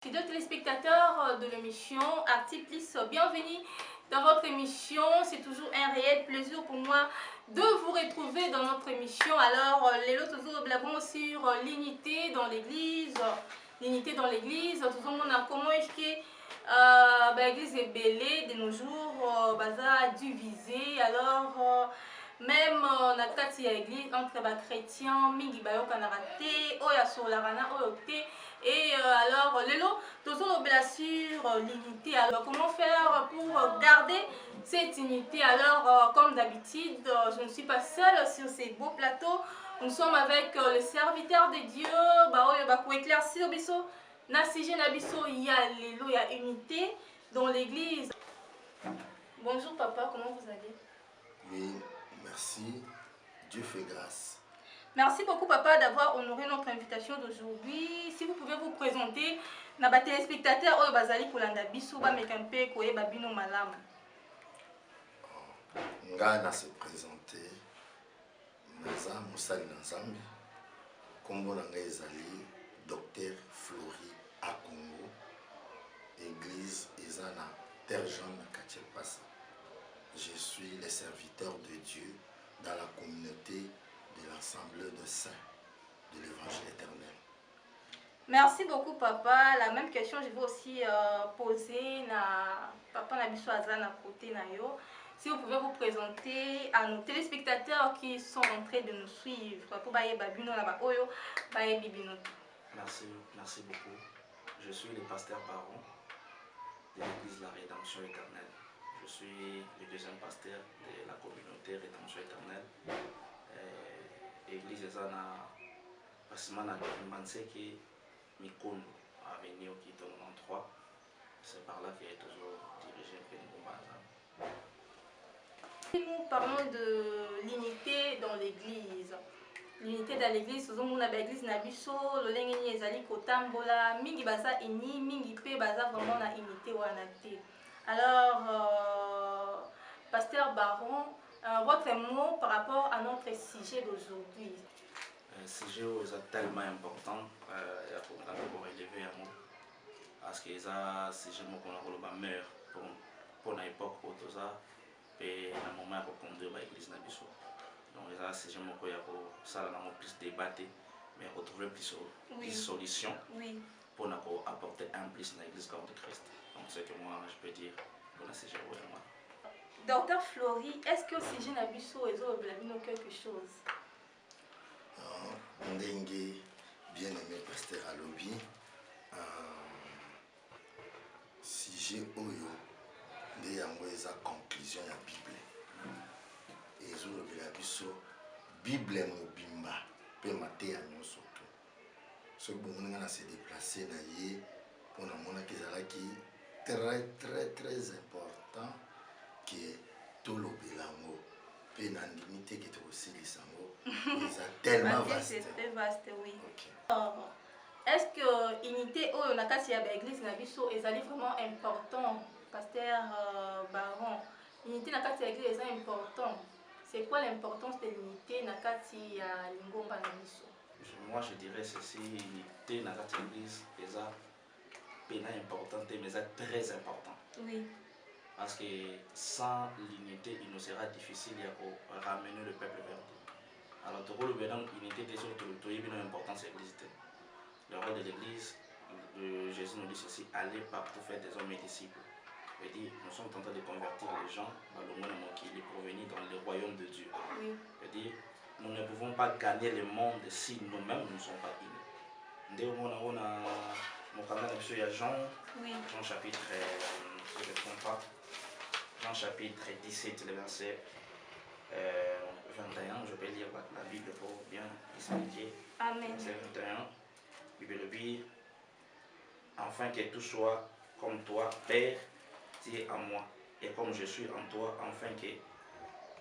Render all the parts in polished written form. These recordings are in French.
Fidèles téléspectateurs de l'émission Artiplis, bienvenue dans votre émission. C'est toujours un réel plaisir pour moi de vous retrouver dans notre émission. Alors, les autres nous sur l'unité dans l'église. L'unité dans l'église, tout le monde a comment est-ce que l'église est belle de nos jours, baza divisé. Alors, même dans l'église entre les chrétiens, mingi bayoka na raté, oya solarana oyote. Et alors, Lélo, toujours sur l'unité. Alors, comment faire pour garder cette unité? Alors, comme d'habitude, je ne suis pas seule sur ces beaux plateaux. Nous sommes avec le serviteur de Dieu, pour éclaircir biso. Na sujet na biso, il y a Lélo, il y a unité dans l'église. Bonjour papa, comment vous allez? Oui, merci. Dieu fait grâce. Merci beaucoup papa d'avoir honoré notre invitation d'aujourd'hui. Si vous pouvez vous présenter, na ba téléspectateurs oyo bazali kolanda biso ba mekampe koyeba bino malamu. Ngana se présenter. Naza Moussali Nzambi. Kombo na ngai ezali Docteur Flori à Congo. Église ezana Terre Jaune Quartier Passa. Je suis le serviteur de Dieu dans la communauté de l'Assemblée de Saints de l'Évangile éternel. Merci beaucoup papa. La même question je vais aussi poser na papa Nabiso Azana à côté na yo. Si vous pouvez vous présenter à nos téléspectateurs qui sont en train de nous suivre pour baye babino na ba oyo baye bibino. Merci beaucoup. Je suis le pasteur Baron de l'église La Rédemption éternelle. Je suis le deuxième pasteur de la communauté Rédemption éternelle. L'église est na Pasimana Manseki Mikondo, avenue qui 93. C'est par là qu'il est toujours dirigé Pénibombaza. Nous parlons de l'unité dans l'église. L'unité dans l'église, nous avons l'église Nabiso, le lengeni ezali kotambola, mingi baza ini, mingi pe baza vraiment na unité wanate. Alors, pasteur Baron, votre mot par rapport à notre sujet d'aujourd'hui. Un sujet est tellement important, il faut relever un mot. Parce que c'est un sujet qu'on a meilleur pour l'époque où tout ça. Et à un moment pour conduire l'église Nabiso. Donc c'est un sujet ça a plus débatté, mais retrouver plus de solutions pour apporter un plus dans l'église comme de Christ. Donc c'est que moi je peux dire pour le sujet vraiment. Docteur Flori, est-ce que le sujet Nabiso est quelque chose? Ndengue, bien-aimé pasteur Alobi, sujet oyo nde yango eza conclusion ya Bible. Ezolobela biso Bible mobimba pe mateya nyonso to. Soki bongo nga na se déplacer na ye mpona monaki ezalaki très important ke tolobela yango pe na ndimi te ke tokosilisa yango eza tellement vaste. C'est très vaste, oui. Okay. Est-ce que l'unité oyo na kati ya l'église na biso ezali vraiment important, pasteur Baron? L'unité na kati ya l'église est important. C'est quoi l'importance de l'unité na kati ya lingomba na biso? Moi je dirais ceci, l'unité na kati ya l'église est importante mais c'est très important. Oui. Parce que sans l'unité, il nous sera difficile de ramener le peuple vers Dieu. Alors, tout le monde, l'unité des autres, tout est l'importance de l'église. Le rôle de l'église, Jésus nous dit ceci, allez partout faire des hommes et disciples. Il dit, nous sommes en train de convertir les gens qui pour venir dans le royaume de Dieu. Oui. Il dit, nous ne pouvons pas gagner le monde si nous-mêmes ne sommes pas unis. Dès on a mon camarade Jean, oui. Jean chapitre, je ne comprends pas. Jean chapitre 17, le verset 21, je vais lire la Bible pour bien expliquer. Amen. Verset 21, Bible dit, afin que tout soit comme toi, Père, tu es en moi, et comme je suis en toi, afin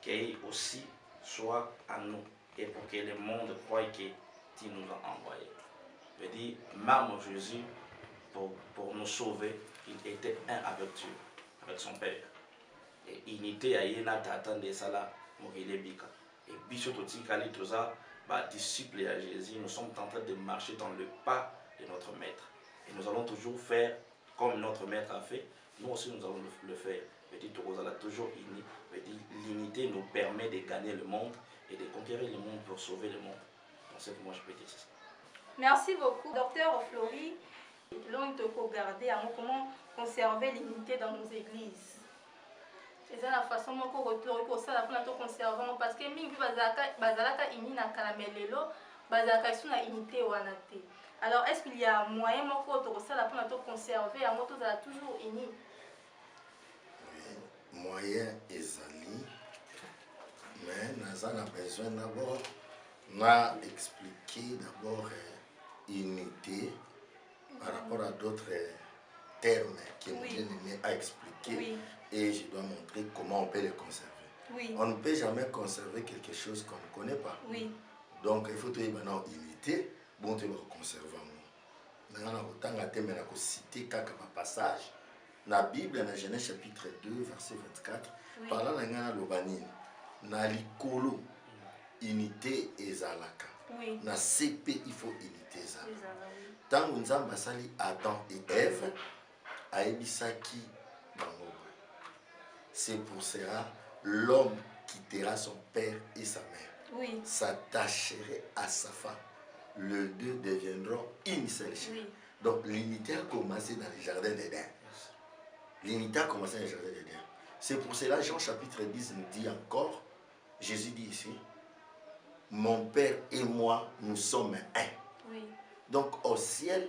qu'il aussi soit en nous, et pour que le monde croie que tu nous as envoyés. Je dis, même Jésus, pour nous sauver, il était un avec Dieu, avec son Père. Et unité à yena tata de sala mokile bika. Et biso toti kali toza ba disciples à Jésus, nous sommes en train de marcher dans le pas de notre maître. Et nous allons toujours faire comme notre maître a fait. Nous aussi, nous allons le faire. Petit Torozala toujours uni. L'unité nous permet de gagner le monde et de conquérir le monde pour sauver le monde. Donc, c'est que moi je peux dire ça. Merci beaucoup, docteur Flori. L'on te regarder comment conserver l'unité dans nos églises. C'est la façon dont on retourne ça pour nous conserver parce que mingi bazalaka ini na kalamelelo bazalaka sur la unité wanate. Alors est-ce qu'il y a moyen moko de ça pour nous conserver à moto za toujours uni? Oui, moyen ezali mais nous avons besoin d'abord na expliquer d'abord unité par rapport à d'autres termes qui m'ont bien aimé à expliquer. Oui. Et je dois montrer comment on peut les conserver. Oui. On ne peut jamais conserver quelque chose qu'on ne connaît pas. Oui. Donc il faut trouver maintenant unité, bon tu vas conserver. Nous avons cité quelques passages dans la Bible, dans Genèse chapitre 2, verset 24. Oui. Par là, nous avons l'obanine, na likolo unité ezalaka. Oui. Na CP il faut unité ezalaka. Tant que nous avons sali Adam et Ève, aebisaki bango. C'est pour cela l'homme quittera son père et sa mère. Oui. S'attacherait à sa femme. Les deux deviendront une seule chair. Oui. Donc l'unité a commencé dans les jardins d'Éden. L'unité a commencé dans les jardins d'Éden. C'est pour cela Jean chapitre 10 nous dit encore, Jésus dit ici, mon père et moi, nous sommes un. Oui. Donc au ciel,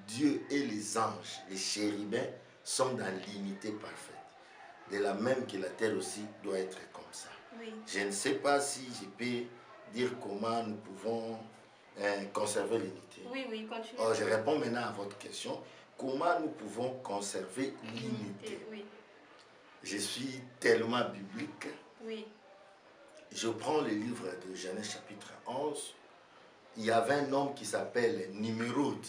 Dieu et les anges, les chérubins, sont dans l'unité parfaite. De la même que la terre aussi doit être comme ça. Oui. Je ne sais pas si je peux dire comment nous pouvons conserver l'unité. Oui, oui, continue. Alors, je réponds maintenant à votre question. Comment nous pouvons conserver l'unité? Oui. Je suis tellement biblique. Oui. Je prends le livre de Genèse chapitre 11. Il y avait un homme qui s'appelle Nimrod.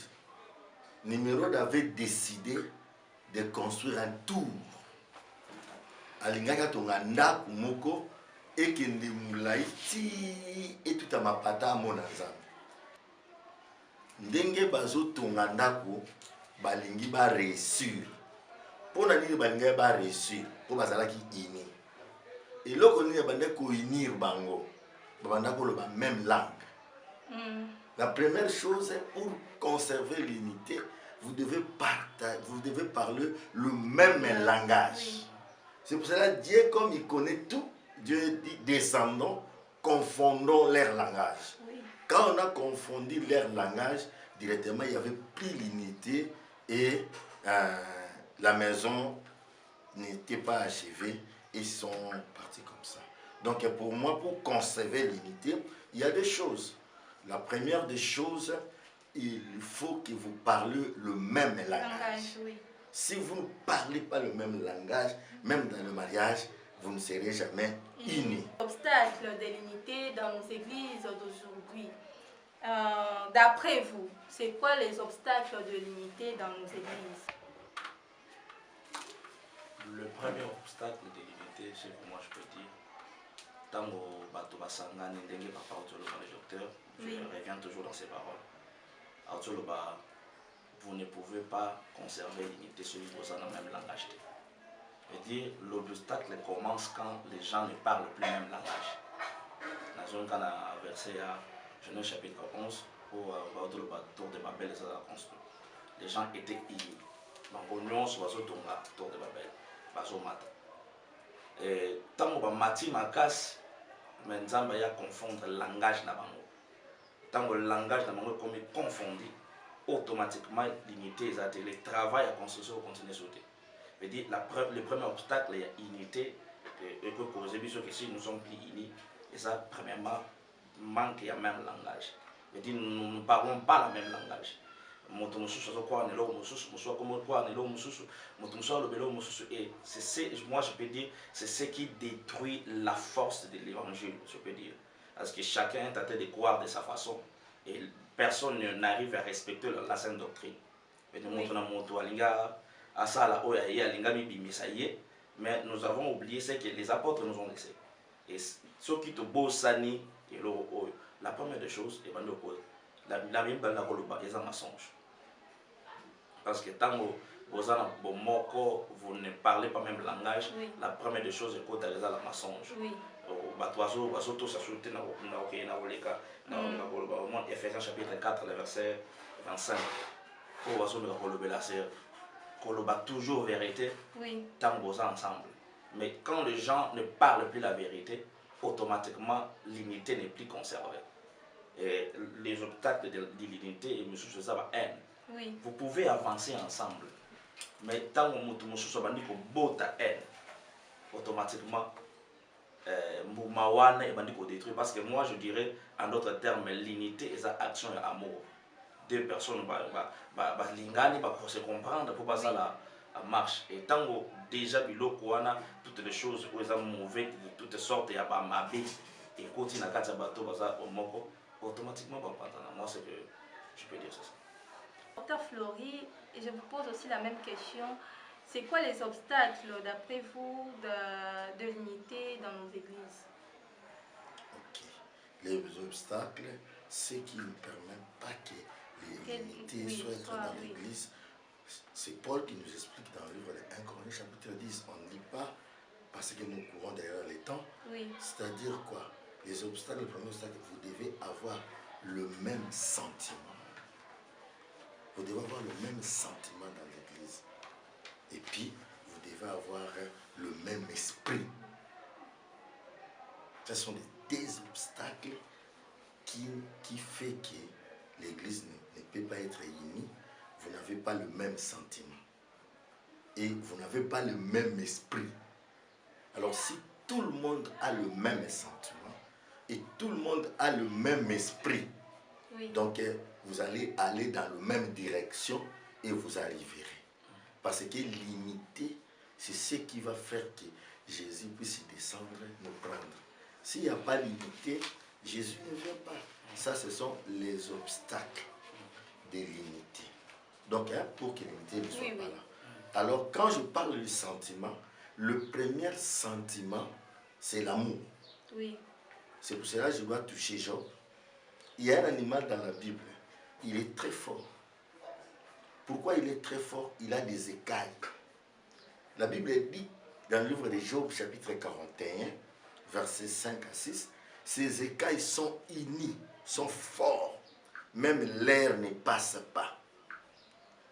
Nimrod avait décidé de construire un tour. Alingaka tonga ndaku moko ekende mulai ti etuta mapata mona nzambe. Ndenge bazo tonga ndaku balingi ba réussir. Pona nini balingi ba réussir? Po bazalaki ini. Eloko nini bande ko unir bango. Babanda ko loba même langue. La première chose pour conserver l'unité, vous devez parler le même langage. Oui. C'est pour cela que Dieu, comme il connaît tout, Dieu dit descendons, confondons leur langage. Oui. Quand on a confondu leur langage, directement il n'y avait plus l'unité et la maison n'était pas achevée. Ils sont partis comme ça. Donc pour moi, pour conserver l'unité, il y a des choses. La première des choses, il faut que vous parlez le même langage. Oui. Si vous ne parlez pas le même langage, même dans le mariage, vous ne serez jamais unis. L'obstacle de l'unité dans nos églises d'aujourd'hui, d'après vous, c'est quoi les obstacles de l'unité dans nos églises? Le premier obstacle de l'unité, c'est que moi je peux dire, tant que bato basanga ndenge papa autoloba le docteur, je reviens toujours dans ces paroles. Autoloba, vous ne pouvez pas conserver l'unité si vous avez le même langage. C'est-à-dire, l'obstacle commence quand les gens ne parlent plus le même langage. Dans un cas, verset à Genèse chapitre 11, où le tour de Babel les a construit. Les gens étaient unis. Donc, on y a un tour de Babel. Et tant que mati makas, mais Nzamba ya confondre le langage na bango. Tant que le langage na bango comme confondu, automatiquement l'unité est le travail à construction continue sur le premier obstacle est l'unité et que cause que si nous sommes plus unis et ça premièrement manque il y a même langage. Nous ne parlons pas le même langage. Et moi je peux dire c'est ce qui détruit la force de l'évangile, je peux dire, parce que chacun est en train de croire de sa façon et personne n'arrive à respecter la sainte doctrine. Mais nous avons oublié ce que les apôtres nous ont laissé. Et ceux qui te bossani, la première des choses, la même belle est un mensonge. Parce que tant que vous ne parlez pas même langage, oui. La première des choses, c'est que la mensonge. Oui. Ephésiens chapitre 4, le verset 25. Toujours vérité, oui. Tant que vous ensemble. Mais quand les gens ne parlent plus la vérité, automatiquement, l'unité n'est plus conservée. Et les obstacles de l'unité, et ça va haine. Oui. Vous pouvez avancer ensemble. Mais tant que vous avez haine, automatiquement, Moumawana est détruit. Parce que moi, je dirais, en d'autres termes, l'unité est action et amour. Deux personnes vont se comprendre pour passer la marche. Et tant que déjà, toutes les choses où ils ont mauvais, de toutes sortes, il y a pas ma vie, et continue à faire bateau, automatiquement, moi, c'est que je peux dire ça. Docteur Flory, je vous pose aussi la même question. C'est quoi les obstacles, d'après vous, de l'unité dans nos églises? Ok. Les obstacles, c'est qui ne permettent pas que l'unité soit dans l'église. C'est Paul qui nous explique dans le livre de 1 Corinthiens chapitre 10. On ne lit pas parce que nous courons derrière les temps. Oui. C'est-à-dire quoi? Les obstacles, le premier obstacle, vous devez avoir le même sentiment. Vous devez avoir le même sentiment dans l'église. Et puis, vous devez avoir le même esprit. Ce sont des obstacles qui fait que l'église ne peut pas être unie. Vous n'avez pas le même sentiment. Et vous n'avez pas le même esprit. Alors, si tout le monde a le même sentiment et tout le monde a le même esprit, oui. Donc vous allez aller dans la même direction et vous arriverez. Parce que l'unité, c'est ce qui va faire que Jésus puisse descendre, nous prendre. S'il n'y a pas l'unité, Jésus ne vient pas. Ça, ce sont les obstacles de l'unité. Donc, pour que l'unité ne soit pas là. Alors, quand je parle du sentiment, le premier sentiment, c'est l'amour. Oui. C'est pour cela que je dois toucher Job. Il y a un animal dans la Bible. Il est très fort. Pourquoi il est très fort? Il a des écailles. La Bible dit dans le livre de Job, chapitre 41, versets 5 à 6, ces écailles sont unies, sont forts. Même l'air ne passe pas.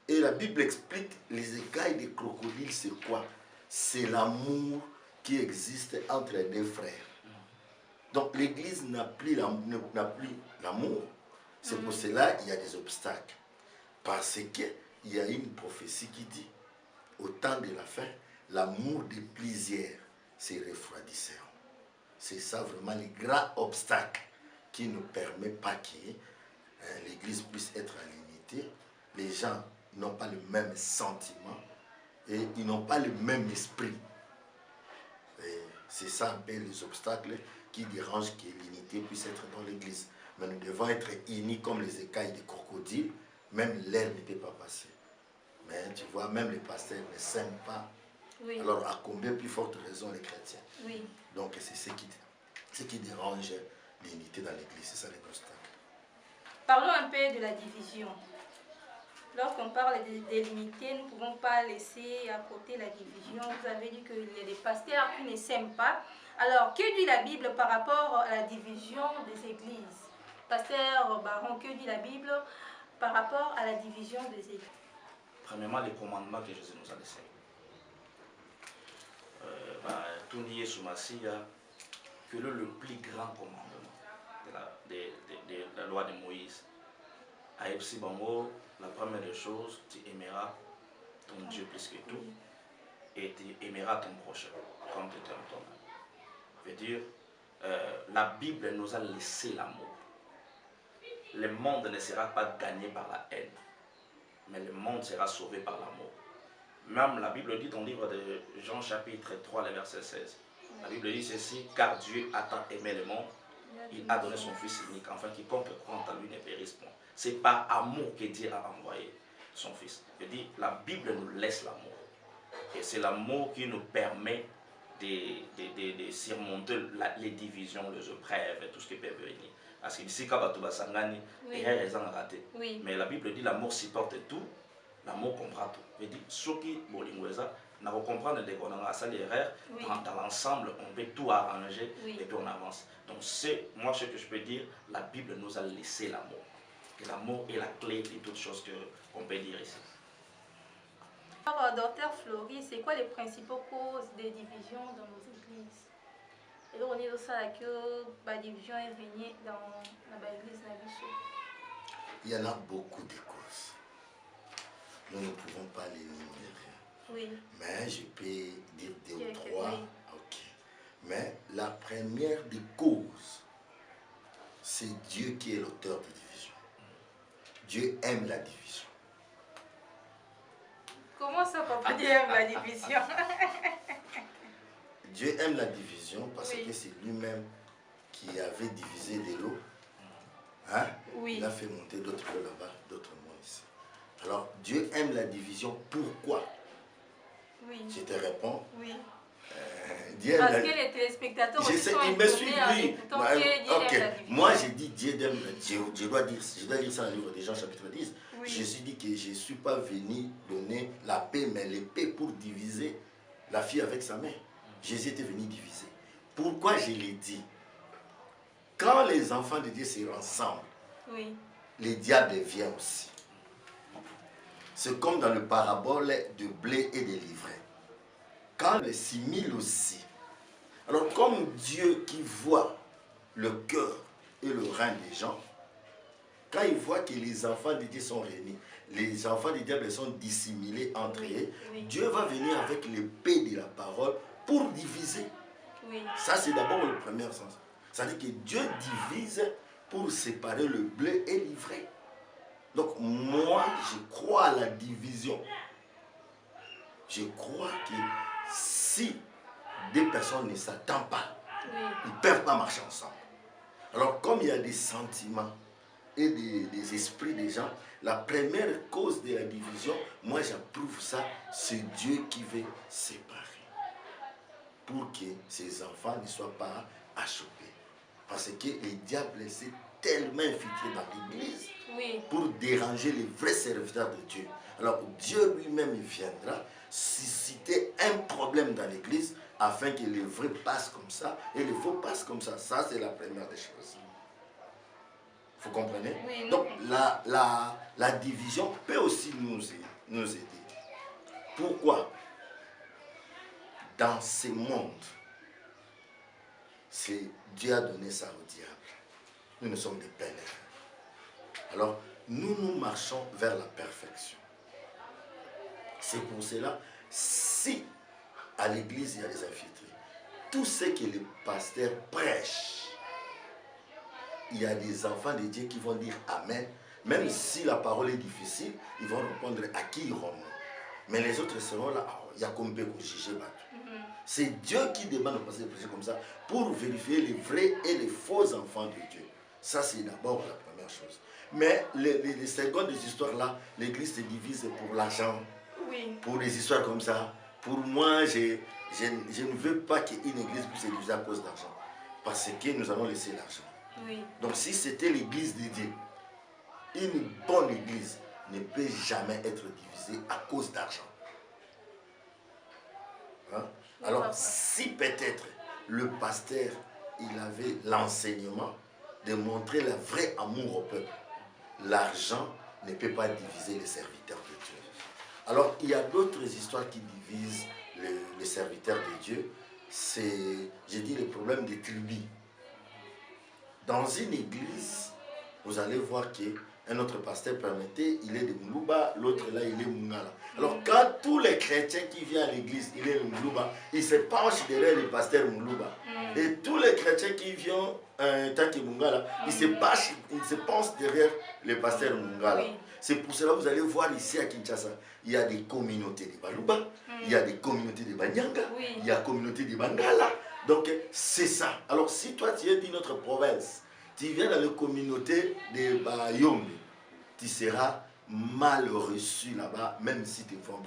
Et la Bible explique les écailles des crocodiles, c'est quoi? C'est l'amour qui existe entre les deux frères. Donc l'église n'a plus l'amour. C'est pour cela qu'il y a des obstacles. Parce qu'il y a une prophétie qui dit, au temps de la fin, l'amour de plusieurs se refroidissera. C'est ça vraiment les grands obstacles qui ne permettent pas que l'église puisse être à l'unité. Les gens n'ont pas le même sentiment et ils n'ont pas le même esprit. C'est ça un peu les obstacles qui dérangent que l'unité puisse être dans l'église. Mais nous devons être unis comme les écailles des crocodiles, même l'air ne peut pas passer. Mais tu vois, même les pasteurs ne s'aiment pas. Oui. Alors à combien plus forte raison les chrétiens? Oui. Donc c'est ce qui dérange l'unité dans l'église, c'est ça les obstacles. Parlons un peu de la division. Lorsqu'on parle de l'unité, nous ne pouvons pas laisser à côté la division. Vous avez dit qu'il y a des pasteurs qui ne s'aiment pas. Alors, que dit la Bible par rapport à la division des églises? Pasteur Baron, que dit la Bible par rapport à la division des églises? Premièrement, les commandements que Jésus nous a laissés. Tout nier sous Massia, que le plus grand commandement de la loi de Moïse. À Epsi Bango, la première des choses, tu aimeras ton Dieu plus que tout et tu aimeras ton prochain comme tu t'aimes toi-même. Je veux dire, la Bible nous a laissé l'amour. Le monde ne sera pas gagné par la haine, mais le monde sera sauvé par l'amour. Même la Bible dit dans le livre de Jean chapitre 3, le verset 16. La Bible dit ceci, car Dieu a tant aimé le monde, il a donné son Fils unique, afin quiconque croit en lui ne périsse point. C'est par amour que Dieu a envoyé son Fils. Je dis, la Bible nous laisse l'amour. Et c'est l'amour qui nous permet de surmonter les divisions, les épreuves et tout ce qui peut venir. Parce que ici, quand tu vas s'engager, il y a raison à rater. Mais la Bible dit, l'amour supporte tout. l'amour comprend tout. Je dis, ce qui bolingweza, n'a pas comprendre dès qu'on a ça l'erreur, dans l'ensemble, on peut tout arranger et puis on avance. Donc c'est moi ce que je peux dire, la Bible nous a laissé l'amour. Et l'amour est la clé de toutes choses qu'on peut dire ici. Alors, docteur Flory, c'est quoi les principaux causes des divisions dans nos églises? Et donc on est aussi là que la division est régnée dans l'église Nabiso. Il y en a beaucoup de causes. Nous ne pouvons pas les énumérer. Oui. Mais je peux dire deux ou Ok, trois. oui. Ok. Mais la première des causes, c'est Dieu qui est l'auteur de division. Dieu aime la division. Comment ça, papa, Dieu aime la division? Dieu aime la division parce Oui. que c'est lui-même qui avait divisé des lots. Hein? Oui. Il a fait monter d'autres lots là-bas, d'autres moins ici. Alors, Dieu aime la division. Pourquoi? Oui. Je te réponds. Oui. Dieu aime Parce la... que les téléspectateurs Je aussi sais, sont il me suit, étonnés en oui. écoutant que Dieu aime la division. Moi, j'ai dit Dieu aime la division. Je dois dire ça dans le livre des Jean, chapitre 10. Oui. Jésus dit que je ne suis pas venu donner la paix, mais l'épée pour diviser la fille avec sa mère. Jésus était venu diviser. Pourquoi je l'ai dit? Quand les enfants de Dieu se rassemblent, Oui. les diables viennent aussi. C'est comme dans le parabole de blé et de livret. Quand les 6000 aussi. Alors comme Dieu qui voit le cœur et le rein des gens, quand il voit que les enfants de Dieu sont réunis, les enfants du diable sont dissimulés entre eux, Dieu va venir avec l'épée de la parole pour diviser. Oui. Ça, c'est d'abord le premier sens. C'est-à-dire que Dieu divise pour séparer le blé et l'ivraie. Donc, moi, je crois à la division. Je crois que si deux personnes ne s'attendent pas, ils ne peuvent pas marcher ensemble. Alors, comme il y a des sentiments et des esprits des gens, la première cause de la division, moi j'approuve ça, c'est Dieu qui veut séparer. Pour que ses enfants ne soient pas achoppés. Parce que les diables s'est tellement infiltré dans l'église pour déranger les vrais serviteurs de Dieu. Alors Dieu lui-même viendra susciter un problème dans l'église afin que les vrais passent comme ça et les faux passent comme ça. Ça, c'est la première des choses. Vous comprenez? Oui. Donc la division peut aussi nous aider. Pourquoi? Dans ce monde, Dieu a donné ça au diable. Nous sommes des pèlerins. Alors, nous marchons vers la perfection. C'est pour cela, si à l'église il y a des infiltrés, tout ce que les pasteurs prêchent, il y a des enfants de Dieu qui vont dire Amen. Même si la parole est difficile, ils vont répondre à qui iront. Mais les autres seront là, il y a combien de juger. C'est Dieu qui demande de passer de prêcher comme ça pour vérifier les vrais et les faux enfants de Dieu. Ça, c'est d'abord la première chose. Mais les secondes histoires là, l'église se divise pour l'argent, pour des histoires comme ça. Pour moi, je ne veux pas qu'une église puisse se diviser à cause d'argent. Parce que nous allons laisser l'argent. Donc si c'était l'église de Dieu, une bonne église ne peut jamais être divisée à cause d'argent. Hein? Alors si peut-être le pasteur il avait l'enseignement de montrer le vrai amour au peuple, l'argent ne peut pas diviser les serviteurs de Dieu. Alors il y a d'autres histoires qui divisent les serviteurs de Dieu. C'est, j'ai dit, le problème des tribus. Dans une église, vous allez voir qu'un autre pasteur permettait, il est de Moulouba, l'autre là, il est Mungala. Alors quand tous les chrétiens qui viennent à l'église, il est de Moulouba, ils se penchent derrière le pasteur Moulouba. Et tous les chrétiens qui viennent tant que Mungala, ils se penchent derrière le pasteur Mungala. C'est pour cela que vous allez voir ici à Kinshasa, il y a des communautés de Baluba, il y a des communautés de Banyanga, il y a des communautés de Bangala. Donc c'est ça. Alors si toi tu es d'une autre province, tu viens dans la communauté de Bayombe, tu seras mal reçu là-bas, même si tu es bon.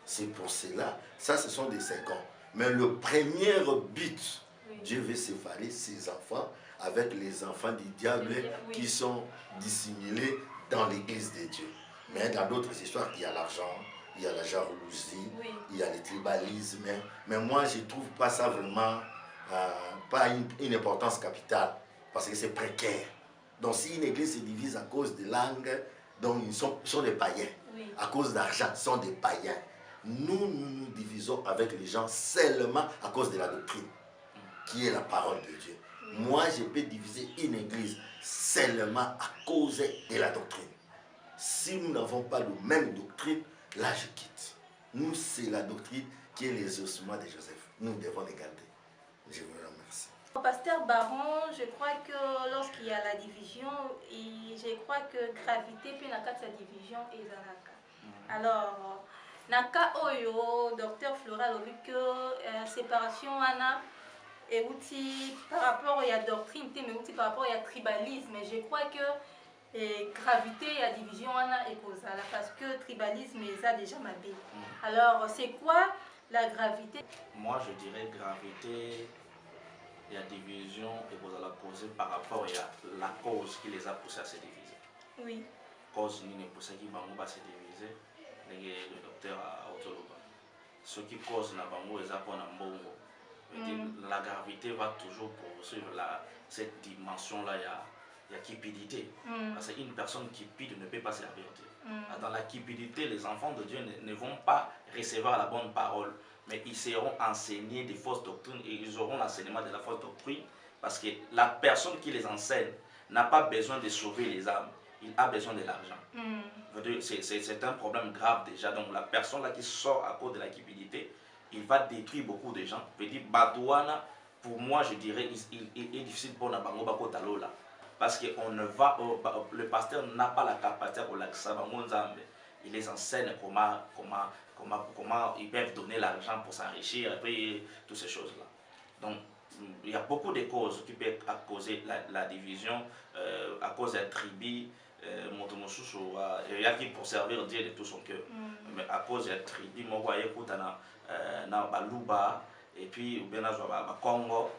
C'est pour cela, ça ce sont des seconds. Mais le premier but, Dieu veut séparer ses enfants avec les enfants du diable qui sont dissimulés dans l'église de Dieu. Mais dans d'autres histoires, il y a l'argent, il y a la jalousie, Oui. il y a le tribalisme. Mais moi, je ne trouve pas ça vraiment, pas une importance capitale, parce que c'est précaire. Donc si une église se divise à cause de langue, donc ils sont des païens. Oui. À cause d'argent, ils sont des païens. Nous divisons avec les gens seulement à cause de la doctrine, qui est la parole de Dieu. Oui. Moi, je peux diviser une église seulement à cause de la doctrine. Si nous n'avons pas la même doctrine, là je quitte. Nous, c'est la doctrine qui est les ossements de Joseph. Nous devons les garder. Je vous remercie. Pasteur Baron, je crois que lorsqu'il y a la division, et je crois que gravité peut n'a sa division et zanaka. Alors, naka oyo, docteur Floral, vu que séparation ana et outil par rapport à la doctrine, mais outil par rapport à la tribalisme, je crois que gravité et la division ana est causale parce que tribalisme est déjà ma bille. Alors, c'est quoi la gravité? Moi, je dirais gravité. Il y a division et vous allez causer par rapport à la cause qui les a poussés à se diviser. Oui. Cause qui poussé qui va se diviser, le docteur a autoloba. Ce qui cause la bango est pour mbongo. La gravité va toujours poursuivre cette dimension-là. Il y a cupidité. Parce qu'une personne cupide ne peut pas servir Dieu. Dans la cupidité, les enfants de Dieu ne vont pas recevoir la bonne parole. Mais ils seront enseignés des fausses doctrines et ils auront l'enseignement de la fausse doctrine parce que la personne qui les enseigne n'a pas besoin de sauver les âmes, il a besoin de l'argent. C'est un problème grave déjà. Donc la personne là qui sort à cause de la cupidité, il va détruire beaucoup de gens. Je dis, Badouana, pour moi je dirais, il est difficile pour Nabango Bako Talola parce que le pasteur n'a pas la capacité pour l'accès. Il les enseigne comment ils peuvent donner l'argent pour s'enrichir, et puis toutes ces choses-là. Donc, il y a beaucoup de causes qui peuvent causer la division, à cause de la tribu, il y a qui pour servir Dieu de tout son cœur. Mais à cause de la tribu, moi, je vois na Baluba, et puis, ou bien na Congo,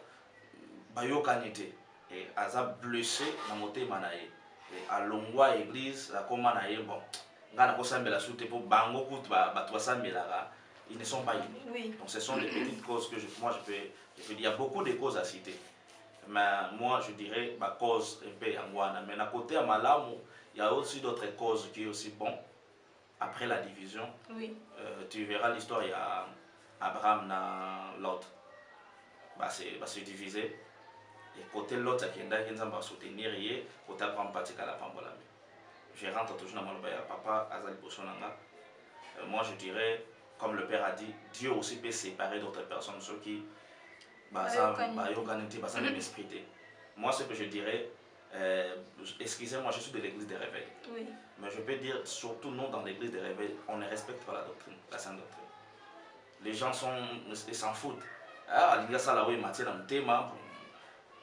Bayokanite, et Aza blessé dans mon thème, et à Longwa, église, la Komanaye, bon. Ils ne sont pas unis. Oui. Donc ce sont des petites causes que moi je peux dire. Il y a beaucoup de causes à citer. Mais moi je dirais ma cause un peu angwana. Mais à côté à Malamu, il y a aussi d'autres causes qui sont aussi bon. Après la division, oui. Tu verras l'histoire, il y a Abraham et Lot. C'est divisé. Et côté Lot, il y a soutenir et côté Abraham, il y a la pambolame. Je rentre toujours dans mon papa Azali Boshonanga. Moi je dirais, comme le père a dit, Dieu aussi peut séparer d'autres personnes, ceux qui même esprit. Moi ce que je dirais, excusez-moi, je suis de l'église des réveils. Oui. Mais je peux dire, surtout nous dans l'église des réveils, on ne respecte pas la doctrine, la sainte doctrine. Les gens ils s'en foutent. Ah, il y a ça là où il m'a tiré dans le thème.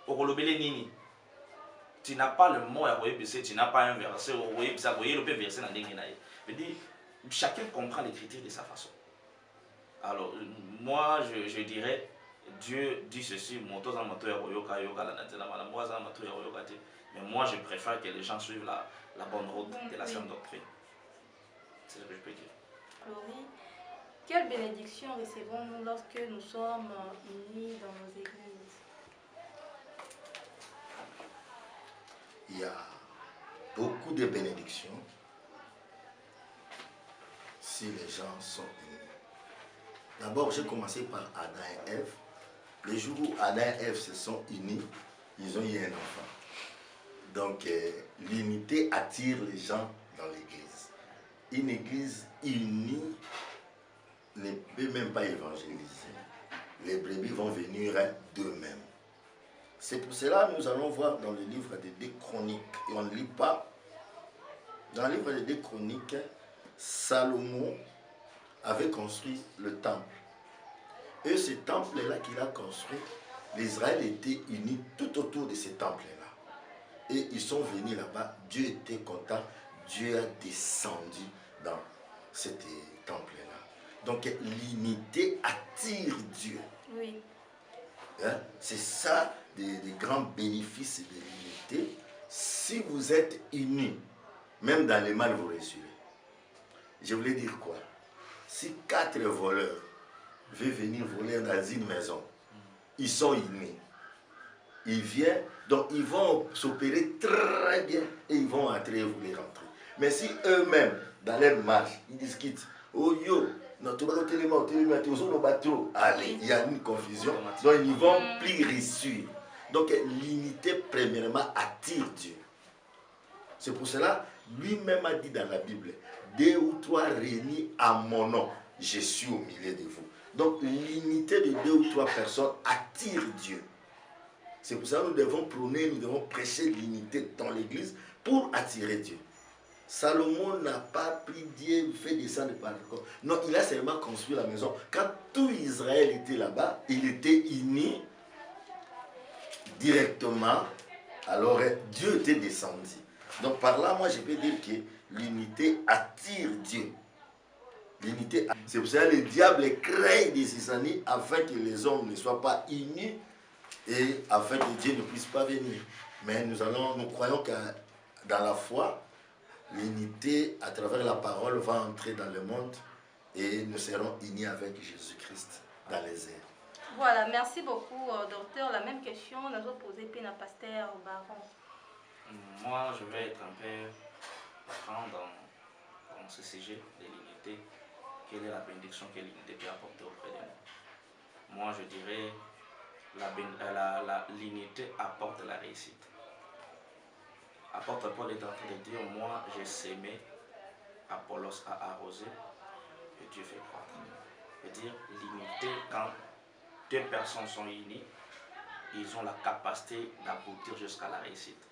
Nini. Tu n'as pas le mot à Royebissé, tu n'as pas un verset, verset dans le chacun comprend l'écriture de sa façon. Alors, moi, je dirais, Dieu dit ceci, mais moi, je préfère que les gens suivent la bonne route de la sainte doctrine. C'est ce que je peux dire. Laurie, quelle bénédiction recevons-nous lorsque nous sommes unis dans nos églises? Il y a beaucoup de bénédictions si les gens sont unis. D'abord, j'ai commencé par Adam et Ève. Le jour où Adam et Ève se sont unis, ils ont eu un enfant. Donc, l'unité attire les gens dans l'église. Une église unie ne peut même pas évangéliser. Les brebis vont venir d'eux-mêmes. C'est pour cela que nous allons voir dans le livre des 2 Chroniques, et on ne lit pas. Dans le livre des 2 Chroniques, Salomon avait construit le temple. Et ce temple-là qu'il a construit, l'Israël était unis tout autour de ce temple-là. Et ils sont venus là-bas, Dieu était content, Dieu a descendu dans ce temple-là. Donc l'unité attire Dieu. Oui. Hein? C'est ça des grands bénéfices de l'unité. Si vous êtes unis, même dans le mal, vous réussirez. Je voulais dire quoi? Si 4 voleurs veulent venir voler dans une maison, ils sont innés. Ils viennent, donc ils vont s'opérer très bien et ils vont entrer et voler rentrer. Mais si eux-mêmes, dans leur marche, ils discutent, oh yo, allez, il y a une confusion, donc ils vont plus réussir. Donc l'unité, premièrement, attire Dieu. C'est pour cela, lui-même a dit dans la Bible, 2 ou 3 réunis à mon nom, je suis au milieu de vous. Donc l'unité de 2 ou 3 personnes attire Dieu. C'est pour ça que nous devons prôner, nous devons prêcher l'unité dans l'église pour attirer Dieu. Salomon n'a pas pris Dieu, fait descendre par le corps. Non, il a seulement construit la maison. Quand tout Israël était là-bas, il était uni directement. Alors Dieu était descendu. Donc par là, moi je peux dire que l'unité attire Dieu. L'unité. C'est pour ça que le diable craint des Sisani afin que les hommes ne soient pas unis et afin que Dieu ne puisse pas venir. Mais nous croyons que dans la foi, l'unité à travers la parole va entrer dans le monde et nous serons unis avec Jésus-Christ dans les airs. Voilà, merci beaucoup, docteur. La même question, nous avons posé à Pasteur Baron. Moi, je vais être un peu franc dans ce sujet de l'unité. Quelle est la bénédiction que l'unité peut apporter auprès de nous? Moi, je dirais l'unité apporte la réussite. Apôtre Paul est en train de dire, moi j'ai sémé, Apollos a arrosé, et Dieu fait croître. C'est-à-dire, l'unité, quand 2 personnes sont unies, ils ont la capacité d'aboutir jusqu'à la réussite.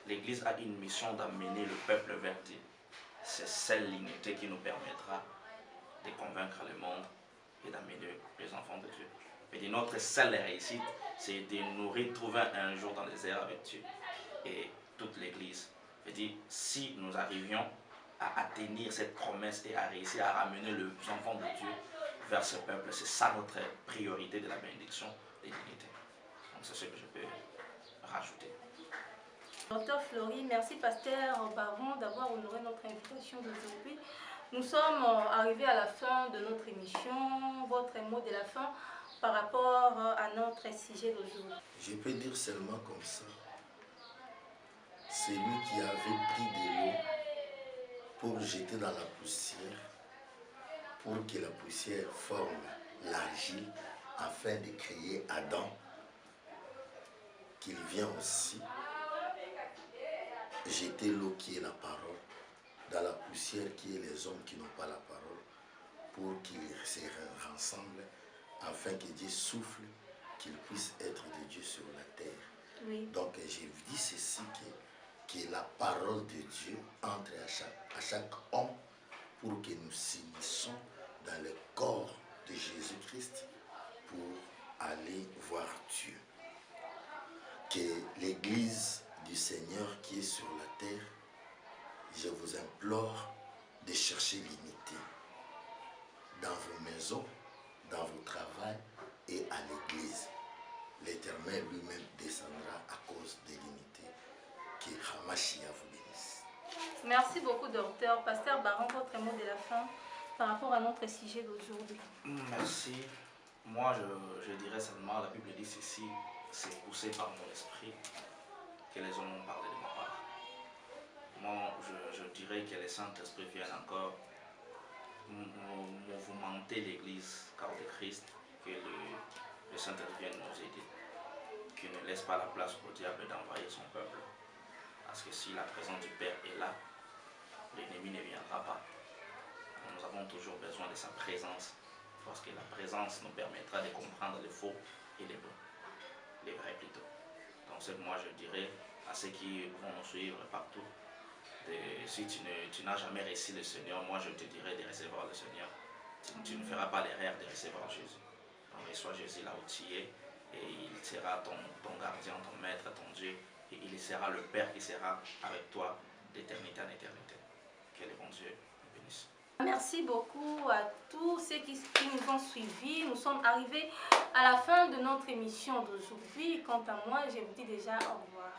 L'Église a une mission d'amener le peuple vers Dieu. C'est celle l'unité qui nous permettra de convaincre le monde et d'amener les enfants de Dieu. Et notre seule réussite, c'est de nous retrouver un jour dans les airs avec Dieu. Et toute l'Église. Je dis, si nous arrivions à atteindre cette promesse et à réussir à ramener les enfants de Dieu vers ce peuple, c'est ça notre priorité de la bénédiction de l'unité. Donc c'est ce que je peux rajouter. Docteur Fleury, merci Pasteur Baron d'avoir honoré notre invitation d'aujourd'hui. Nous sommes arrivés à la fin de notre émission. Votre mot de la fin par rapport à notre sujet d'aujourd'hui. Je peux dire seulement comme ça. C'est lui qui avait pris de l'eau pour jeter dans la poussière, pour que la poussière forme l'argile, afin de créer Adam, qu'il vient aussi jeter l'eau qui est la parole, dans la poussière qui est les hommes qui n'ont pas la parole, pour qu'ils se rassemblent, afin que Dieu souffle, qu'il puisse être de Dieu sur la terre. Oui. Donc j'ai dit ceci que la parole de Dieu entre à chaque homme pour que nous s'unissons dans le corps de Jésus-Christ pour aller voir Dieu. Que l'Église du Seigneur qui est sur la terre, je vous implore de chercher l'unité dans vos maisons, dans vos travails et à l'Église. L'Éternel lui-même descendra à cause de l'unité. Que Hamashia vous bénisse. Merci beaucoup, docteur. Pasteur Baron, votre mot de la fin par rapport à notre sujet d'aujourd'hui. Merci. Moi, je dirais seulement, la Bible dit ceci, c'est poussé par mon esprit que les hommes ont parlé de ma part. Moi, je dirais que le Saint-Esprit vienne encore mouvementer l'Église, corps de Christ, que le Saint-Esprit vienne nous aider, qu'il ne laisse pas la place au diable d'envahir son peuple. Parce que si la présence du Père est là, l'ennemi ne viendra pas. Nous avons toujours besoin de sa présence, parce que la présence nous permettra de comprendre les faux et les bons, les vrais plutôt. Donc c'est que moi je dirais à ceux qui vont nous suivre partout, si tu n'as jamais reçu le Seigneur, moi je te dirais de recevoir le Seigneur. Tu ne feras pas l'erreur de recevoir Jésus. Donc reçois Jésus là où tu es, et il sera ton gardien, ton maître, ton Dieu. Et il sera le Père qui sera avec toi d'éternité en éternité. Que le bon Dieu nous bénisse. Merci beaucoup à tous ceux qui nous ont suivis. Nous sommes arrivés à la fin de notre émission d'aujourd'hui. Quant à moi, je vous dis déjà au revoir.